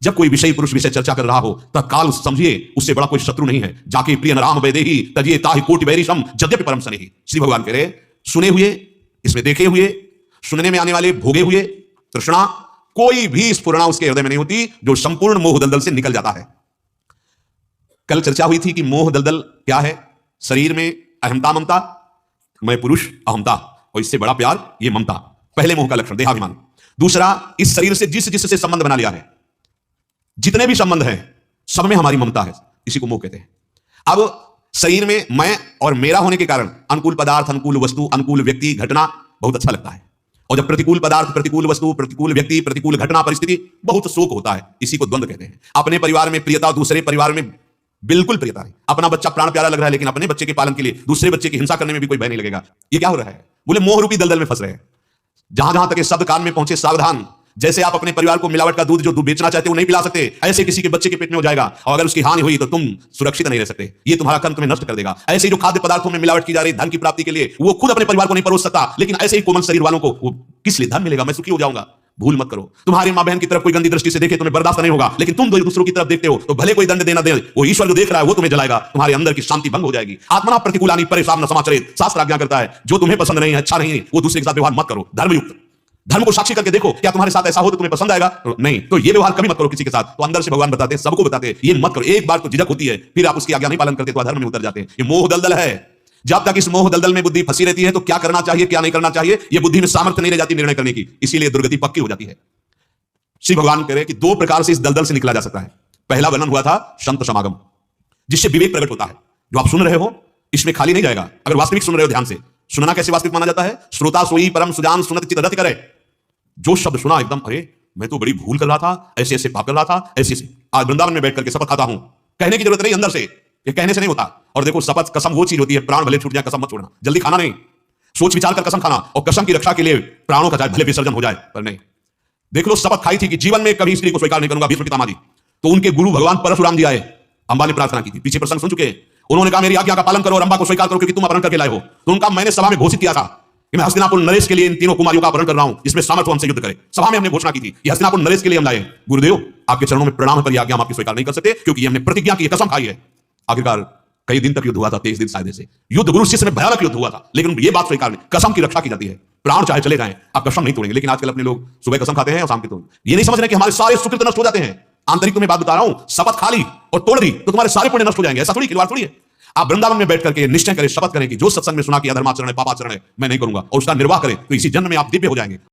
जब कोई विषय पुरुष विषय चर्चा कर रहा हो तत्काल समझिए उससे बड़ा कोई शत्रु नहीं है। जाके प्रिय राम वैदेही तजिए ताहि कोटि बैरिशम यद्यपि परम स्नेही। श्री भगवान कह रहे सुने हुए, इसमें देखे हुए, सुनने में आने वाले भोगे हुए तृष्णा कोई भी स्फुरणा उसके हृदय में नहीं होती जो संपूर्ण मोह दलदल से निकल जाता है। कल चर्चा हुई थी कि मोह दलदल क्या है। शरीर में अहमता ममता, मैं पुरुष अहमता, और इससे बड़ा प्यार ये ममता, पहले मोह का लक्षण देहाभिमान। दूसरा, इस शरीर से जिससे संबंध बना लिया है, जितने भी संबंध हैं सब में हमारी ममता है, इसी को मोह कहते हैं। अब शरीर में मैं और मेरा होने के कारण अनुकूल पदार्थ, अनुकूल वस्तु, अनुकूल व्यक्ति, घटना बहुत अच्छा लगता है, और जब प्रतिकूल पदार्थ, प्रतिकूल वस्तु, प्रतिकूल व्यक्ति, प्रतिकूल घटना, परिस्थिति, बहुत शोक होता है। इसी को द्वंद्व कहते हैं। अपने परिवार में प्रियता, दूसरे परिवार में बिल्कुल प्रियता नहीं। अपना बच्चा प्राण प्यारा लग रहा है, लेकिन अपने बच्चे के पालन के लिए दूसरे बच्चे की हिंसा करने में भी कोई भय नहीं लगेगा। ये क्या हो रहा है? बोले मोह रूपी दलदल में फंस रहे हैं। जहां जहां तक ये शब्द कान में पहुंचे सावधान। जैसे आप अपने परिवार को मिलावट का दूध जो दूध बेचना चाहते हो नहीं पिला सकते, ऐसे किसी के बच्चे के पेट में हो जाएगा, और अगर उसकी हानि हुई तो तुम सुरक्षित नहीं रह सकते। ये तुम्हारा कर्म तुम्हें नष्ट कर देगा। ऐसे जो खाद्य पदार्थों में मिलावट की जा रही धन की प्राप्ति के लिए, वो खुद अपने परिवार को नहीं परोस सकता, लेकिन ऐसे ही कोमल शरीर वालों को वो किस लिए धन मिलेगा, मैं सुखी हो जाऊंगा। भूल मत करो। तुम्हारी मां बहन की तरफ कोई गंदी दृष्टि से देखे तुम्हें बर्दाश्त नहीं होगा, लेकिन तुम दूसरों की तरफ देखते हो तो भले कोई दंड देना दे, वो ईश्वर जो देख रहा है वो तुम्हें जलाएगा, तुम्हारे अंदर की शांति भंग हो जाएगी। आत्मना प्रतिकूलानि परेशान न समाचरित, शास्त्र आज्ञा करता है जो तुम्हें पसंद नहीं है, अच्छा नहीं है, वो दूसरे के साथ व्यवहार मत करो। धर्मयुक्त, धर्म को साक्षी करके देखो, क्या तुम्हारे साथ ऐसा हो तो तुम्हें पसंद आएगा? नहीं, तो ये व्यवहार कभी मत करो किसी के साथ। तो अंदर से भगवान बताते हैं, सबको बताते हैं, ये मत करो। एक बार तो झिझक होती है, फिर आप उसकी आज्ञा नहीं पालन करते तो धर्म में उतर जाते हैं। ये मोह दलदल है। जब तक इस मोह दलदल में बुद्धि फंसी रहती है तो क्या करना चाहिए, क्या नहीं करना चाहिए, ये बुद्धि में सामर्थ्य नहीं रह जाती निर्णय करने की, इसीलिए दुर्गति पक्की हो जाती है। श्री भगवान कह रहे हैं कि दो प्रकार से इस दलदल से निकला जा सकता है। पहला वर्णन हुआ था संत समागम, जिससे विवेक प्रकट होता है। जो आप सुन रहे हो इसमें खाली नहीं जाएगा, अगर वास्तविक सुन रहे हो ध्यान से। सुनना कैसे वास्तविक माना जाता है? श्रोता सोई परम सुजान सुनत चित्त रति करे। जो शब्द सुना एकदम, अरे मैं तो बड़ी भूल कर रहा था, ऐसे ऐसे पाप कर रहा था, ऐसे ऐसे, आज वृंदावन में बैठ करके शपथ खाता हूं। कहने की जरूरत नहीं, अंदर से, ये कहने से नहीं होता। और देखो शपथ कसम वो चीज होती है, प्राण भले छूट जाए कसम मत छोड़ना, जल्दी खाना नहीं, सोच विचार कर कसम खाना, और कसम की रक्षा के लिए प्राणों का चाहे भले विसर्जन हो जाए पर नहीं। देख लो, शपथ खाई थी कि जीवन में कभी स्त्री को स्वीकार नहीं करूंगा, भीष्म पितामह जी। तो उनके गुरु भगवान परशुराम जी आए, अंबा ने प्रार्थना की थी, पीछे प्रसंग सुन चुके। उन्होंने कहा मेरी आज्ञा का पालन करो और अंबा को स्वीकार करो क्योंकि तुम अपहरण करके लाए हो। तो उनका मैंने सभा में घोषित किया था कि मैं हस्तिनापुर नरेश के लिए इन तीनों कुमारियों का अपहरण कर रहा हूं, इसमें सामर्थ्य हमसे युद्ध करे। सभा में हमने घोषणा की थी कि हस्तिनापुर नरेश के लिए हम लाए। गुरुदेव आपके चरणों में प्रणाम, पर यह आज्ञा हम आपकी स्वीकार नहीं कर सकते क्योंकि हमने प्रतिज्ञा की, कसम खाई है। आखिरकार कई दिन तक युद्ध हुआ था, 23 दिन शायद से युद्ध, गुरु शिष्य में भयानक युद्ध हुआ था, लेकिन ये बात स्वीकार नहीं, कसम की रक्षा की जाती है। प्राण चाहे चले जाएं, आप कसम नहीं तोड़ेंगे। लेकिन आजकल अपने लोग सुबह कसम खाते हैं और शाम की तोड़, ये नहीं समझ रहे कि हमारे सारे सुकृत नष्ट हो जाते हैं। आंतरिक तुम्हें बात बता रहा हूं, शपथ खा ली और तोड़ दी तो तुम्हारे सारे पुण्य नष्ट हो जाएंगे। ऐसा थोड़ी खिलवाड़ थोड़ी है। आप वृंदावन में बैठ करके निश्चय करें, शपथ करें कि जो सत्संग में सुना कि अधर्माचरण है, पापाचरण है, मैं नहीं करूंगा, और उसका निर्वाह करें, तो इसी जन्म में आप दिव्य हो जाएंगे।